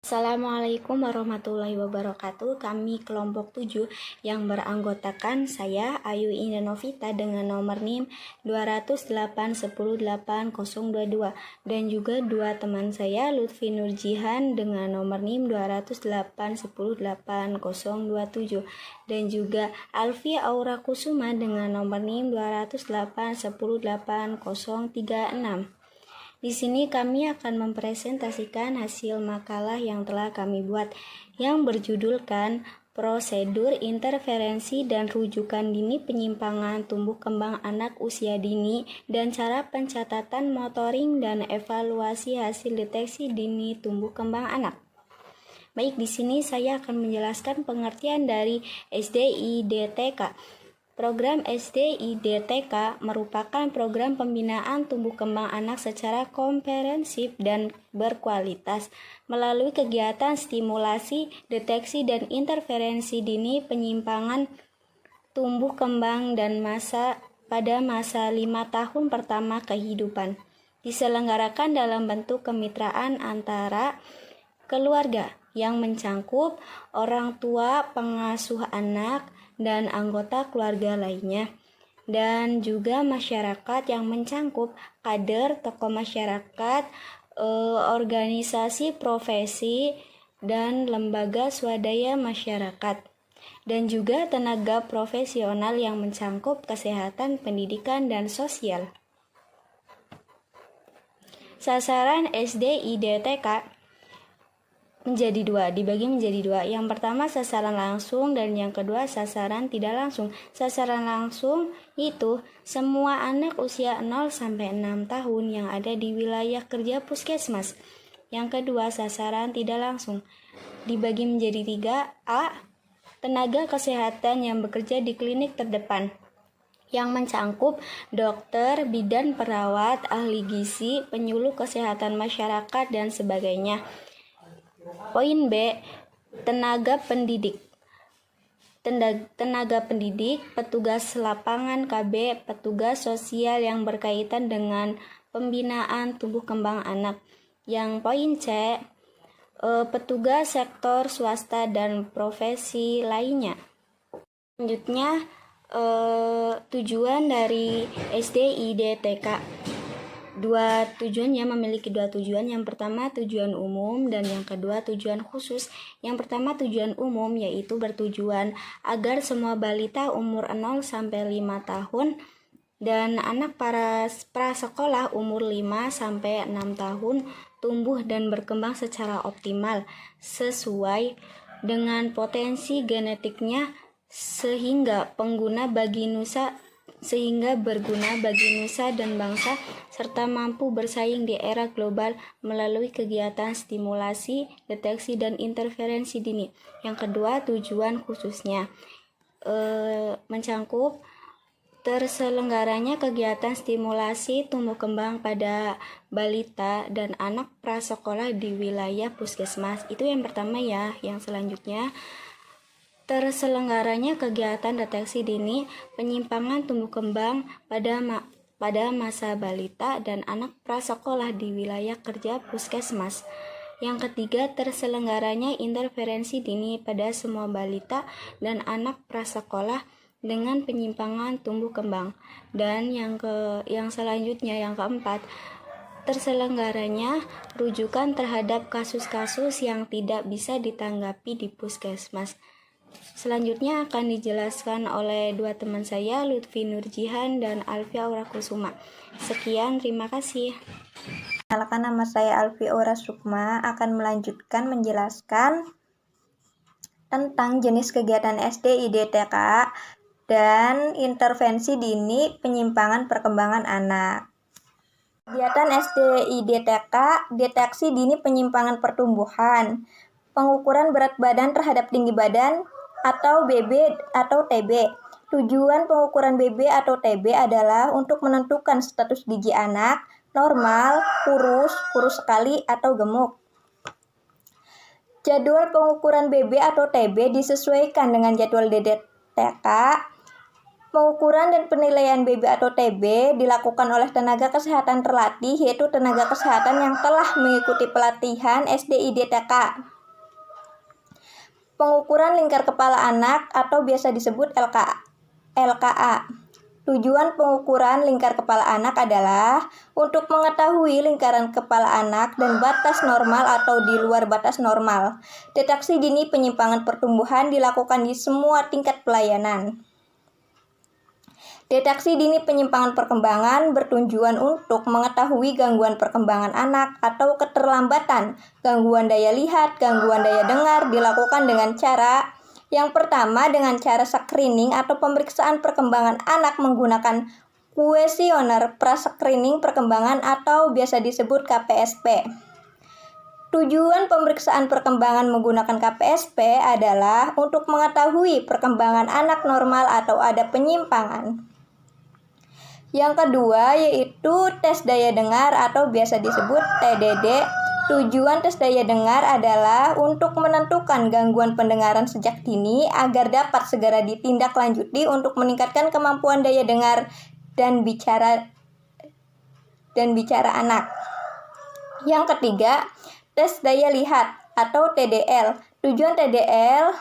Assalamualaikum warahmatullahi wabarakatuh. Kami kelompok 7 yang beranggotakan saya Ayu Indah Novita dengan nomor NIM 208110822 dan juga dua teman saya Lutfi Nurjihan dengan nomor NIM 208110827 dan juga Alfi Aura Kusuma dengan nomor NIM 208110836. Di sini kami akan mempresentasikan hasil makalah yang telah kami buat yang berjudulkan Prosedur Interferensi dan Rujukan Dini Penyimpangan Tumbuh Kembang Anak Usia Dini dan Cara Pencatatan Motoring dan Evaluasi Hasil Deteksi Dini Tumbuh Kembang Anak. Baik, di sini saya akan menjelaskan pengertian dari SDIDTK. Program SDIDTK merupakan program pembinaan tumbuh kembang anak secara komprehensif dan berkualitas melalui kegiatan stimulasi, deteksi, dan interferensi dini penyimpangan tumbuh kembang dan pada masa 5 tahun pertama kehidupan. Diselenggarakan dalam bentuk kemitraan antara keluarga yang mencangkup orang tua, pengasuh anak, dan anggota keluarga lainnya, dan juga masyarakat yang mencangkup kader, tokoh masyarakat, organisasi profesi, dan lembaga swadaya masyarakat, dan juga tenaga profesional yang mencangkup kesehatan, pendidikan, dan sosial. Sasaran SDIDTK dibagi menjadi dua. Yang pertama sasaran langsung dan yang kedua sasaran tidak langsung. Sasaran langsung itu semua anak usia 0 sampai 6 tahun yang ada di wilayah kerja puskesmas. Yang kedua sasaran tidak langsung dibagi menjadi 3. A. Tenaga kesehatan yang bekerja di klinik terdepan yang mencangkup dokter, bidan, perawat, ahli gizi, penyuluh kesehatan masyarakat, dan sebagainya. Poin B. Tenaga pendidik, petugas lapangan KB, petugas sosial yang berkaitan dengan pembinaan tumbuh kembang anak. Yang poin C. Petugas sektor swasta dan profesi lainnya. Selanjutnya, tujuan dari SDIDTK. Memiliki dua tujuan. Yang pertama tujuan umum dan yang kedua tujuan khusus. Yang pertama tujuan umum yaitu bertujuan agar semua balita umur 0 sampai 5 tahun dan anak para prasekolah umur 5 sampai 6 tahun tumbuh dan berkembang secara optimal sesuai dengan potensi genetiknya sehingga berguna bagi nusa dan bangsa serta mampu bersaing di era global melalui kegiatan stimulasi, deteksi, dan interferensi dini. Yang kedua, tujuan khususnya mencangkup terselenggaranya kegiatan stimulasi tumbuh kembang pada balita dan anak prasekolah di wilayah puskesmas. Itu yang pertama ya. Yang selanjutnya, terselenggaranya kegiatan deteksi dini penyimpangan tumbuh kembang pada masa balita dan anak prasekolah di wilayah kerja puskesmas. Yang ketiga, terselenggaranya interferensi dini pada semua balita dan anak prasekolah dengan penyimpangan tumbuh kembang. Dan yang selanjutnya, yang keempat, terselenggaranya rujukan terhadap kasus-kasus yang tidak bisa ditanggapi di puskesmas. Selanjutnya akan dijelaskan oleh dua teman saya, Lutfi Nurjihan dan Alfi Aura Kusuma. Sekian, terima kasih. Perkenalkan, nama saya Alfi Aura Sukma akan melanjutkan menjelaskan tentang jenis kegiatan SDIDTK dan intervensi dini penyimpangan perkembangan anak. Kegiatan SDIDTK, deteksi dini penyimpangan pertumbuhan, pengukuran berat badan terhadap tinggi badan atau BB atau TB. Tujuan pengukuran BB atau TB adalah untuk menentukan status gizi anak, normal, kurus, kurus sekali, atau gemuk. Jadwal pengukuran BB atau TB disesuaikan dengan jadwal DDTK. Pengukuran dan penilaian BB atau TB dilakukan oleh tenaga kesehatan terlatih, yaitu tenaga kesehatan yang telah mengikuti pelatihan SDIDTK. Pengukuran lingkar kepala anak atau biasa disebut LKA. Tujuan pengukuran lingkar kepala anak adalah untuk mengetahui lingkaran kepala anak dan batas normal atau di luar batas normal. Deteksi dini penyimpangan pertumbuhan dilakukan di semua tingkat pelayanan. Deteksi dini penyimpangan perkembangan bertujuan untuk mengetahui gangguan perkembangan anak atau keterlambatan, gangguan daya lihat, gangguan daya dengar dilakukan dengan cara yang pertama dengan cara screening atau pemeriksaan perkembangan anak menggunakan kuesioner pra-screening perkembangan atau biasa disebut KPSP. Tujuan pemeriksaan perkembangan menggunakan KPSP adalah untuk mengetahui perkembangan anak normal atau ada penyimpangan. Yang kedua yaitu tes daya dengar atau biasa disebut TDD. Tujuan tes daya dengar adalah untuk menentukan gangguan pendengaran sejak dini agar dapat segera ditindaklanjuti untuk meningkatkan kemampuan daya dengar dan bicara anak. Yang ketiga, tes daya lihat atau TDL. Tujuan TDL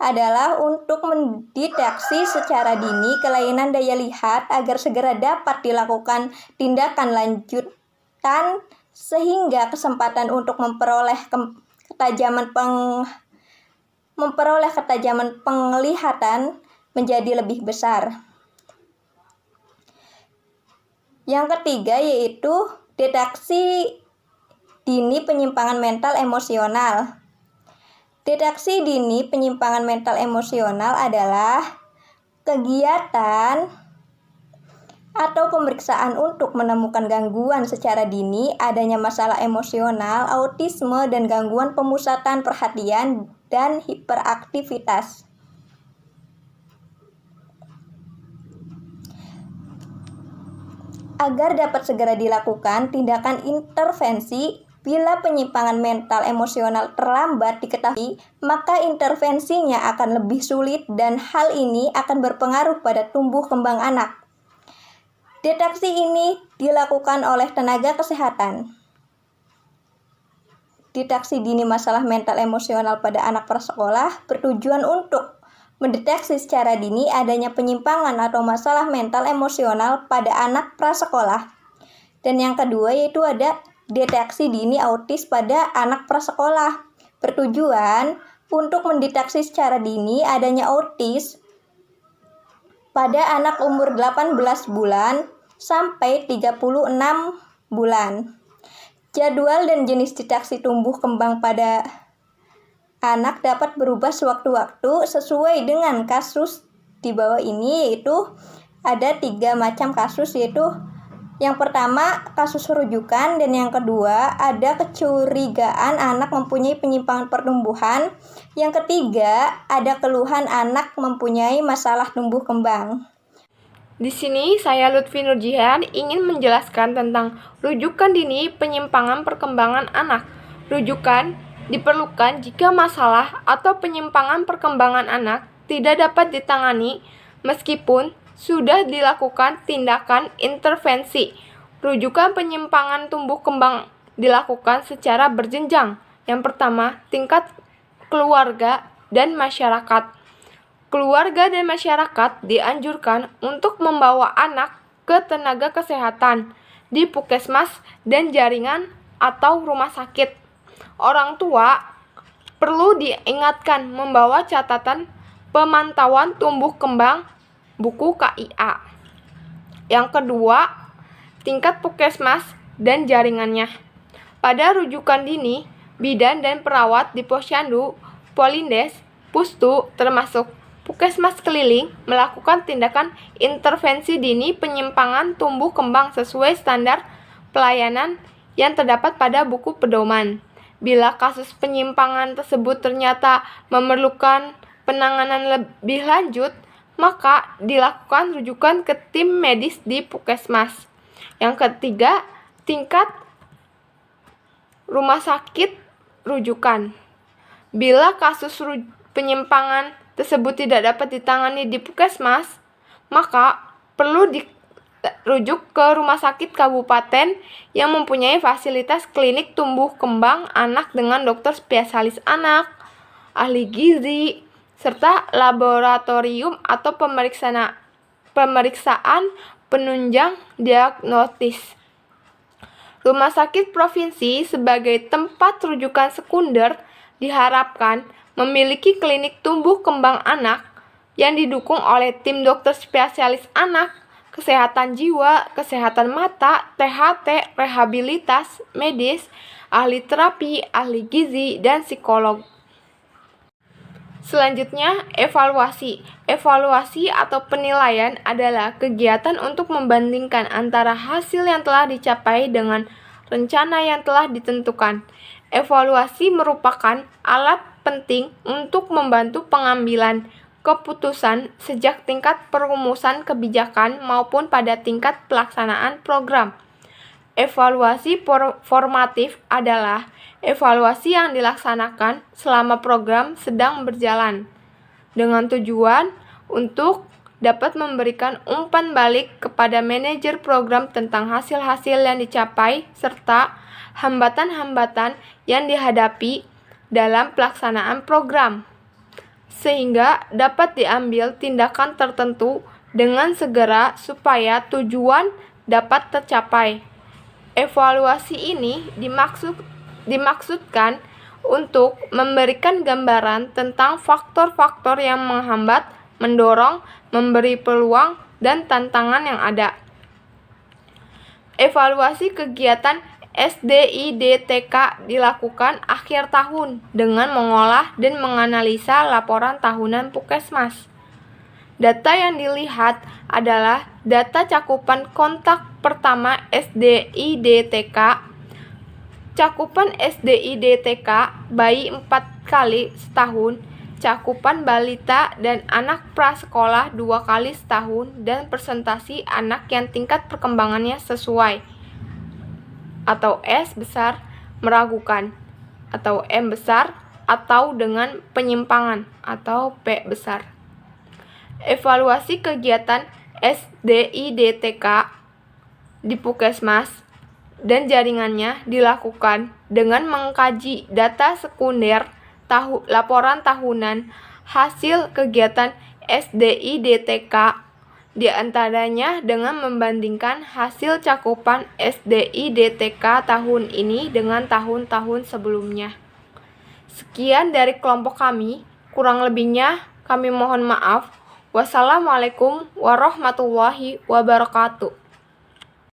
adalah untuk mendeteksi secara dini kelainan daya lihat agar segera dapat dilakukan tindakan lanjutan sehingga kesempatan untuk memperoleh ketajaman penglihatan menjadi lebih besar. Yang ketiga yaitu deteksi dini penyimpangan mental emosional. Deteksi dini penyimpangan mental emosional adalah kegiatan atau pemeriksaan untuk menemukan gangguan secara dini, adanya masalah emosional, autisme, dan gangguan pemusatan perhatian dan hiperaktivitas. Agar dapat segera dilakukan tindakan intervensi bila penyimpangan mental emosional terlambat diketahui, maka intervensinya akan lebih sulit dan hal ini akan berpengaruh pada tumbuh kembang anak. Deteksi ini dilakukan oleh tenaga kesehatan. Deteksi dini masalah mental emosional pada anak prasekolah bertujuan untuk mendeteksi secara dini adanya penyimpangan atau masalah mental emosional pada anak prasekolah. Dan yang kedua yaitu ada deteksi dini autis pada anak prasekolah. Bertujuan untuk mendeteksi secara dini adanya autis pada anak umur 18 bulan sampai 36 bulan. Jadwal dan jenis deteksi tumbuh kembang pada anak dapat berubah sewaktu-waktu sesuai dengan kasus di bawah ini, yaitu ada 3 macam kasus, yaitu yang pertama kasus rujukan, dan yang kedua ada kecurigaan anak mempunyai penyimpangan pertumbuhan. Yang ketiga ada keluhan anak mempunyai masalah tumbuh kembang. Di sini saya Lutfi Nurjihan ingin menjelaskan tentang rujukan dini penyimpangan perkembangan anak. Rujukan diperlukan jika masalah atau penyimpangan perkembangan anak tidak dapat ditangani meskipun sudah dilakukan tindakan intervensi. Rujukan penyimpangan tumbuh kembang dilakukan secara berjenjang. Yang pertama, tingkat keluarga dan masyarakat. Keluarga dan masyarakat dianjurkan untuk membawa anak ke tenaga kesehatan di puskesmas dan jaringan atau rumah sakit. Orang tua perlu diingatkan membawa catatan pemantauan tumbuh kembang buku KIA. Yang kedua, tingkat puskesmas dan jaringannya. Pada rujukan dini, bidan dan perawat di posyandu, polindes, pustu, termasuk puskesmas keliling melakukan tindakan intervensi dini penyimpangan tumbuh kembang sesuai standar pelayanan yang terdapat pada buku pedoman. Bila kasus penyimpangan tersebut ternyata memerlukan penanganan lebih lanjut, maka dilakukan rujukan ke tim medis di puskesmas. Yang ketiga, tingkat rumah sakit rujukan. Bila kasus penyimpangan tersebut tidak dapat ditangani di puskesmas, maka perlu dirujuk ke rumah sakit kabupaten yang mempunyai fasilitas klinik tumbuh kembang anak dengan dokter spesialis anak, ahli gizi, serta laboratorium atau pemeriksaan penunjang diagnostis. Rumah sakit provinsi sebagai tempat rujukan sekunder diharapkan memiliki klinik tumbuh kembang anak yang didukung oleh tim dokter spesialis anak, kesehatan jiwa, kesehatan mata, THT, rehabilitas medis, ahli terapi, ahli gizi, dan psikolog. Selanjutnya, evaluasi. Evaluasi atau penilaian adalah kegiatan untuk membandingkan antara hasil yang telah dicapai dengan rencana yang telah ditentukan. Evaluasi merupakan alat penting untuk membantu pengambilan keputusan sejak tingkat perumusan kebijakan maupun pada tingkat pelaksanaan program. Evaluasi formatif adalah evaluasi yang dilaksanakan selama program sedang berjalan, dengan tujuan untuk dapat memberikan umpan balik kepada manajer program tentang hasil-hasil yang dicapai serta hambatan-hambatan yang dihadapi dalam pelaksanaan program, sehingga dapat diambil tindakan tertentu dengan segera supaya tujuan dapat tercapai. Evaluasi ini dimaksudkan untuk memberikan gambaran tentang faktor-faktor yang menghambat, mendorong, memberi peluang, dan tantangan yang ada. Evaluasi kegiatan SDIDTK dilakukan akhir tahun dengan mengolah dan menganalisa laporan tahunan Puskesmas. Data yang dilihat adalah data cakupan kontak pertama SDIDTK, cakupan SDIDTK bayi 4 kali setahun, cakupan balita dan anak prasekolah 2 kali setahun, dan presentasi anak yang tingkat perkembangannya sesuai atau S besar meragukan atau M besar atau dengan penyimpangan atau P besar. Evaluasi kegiatan SDIDTK di Puskesmas dan jaringannya dilakukan dengan mengkaji data sekunder laporan tahunan hasil kegiatan SDIDTK, di antaranya dengan membandingkan hasil cakupan SDIDTK tahun ini dengan tahun-tahun sebelumnya. Sekian dari kelompok kami, kurang lebihnya kami mohon maaf. Wassalamualaikum warahmatullahi wabarakatuh.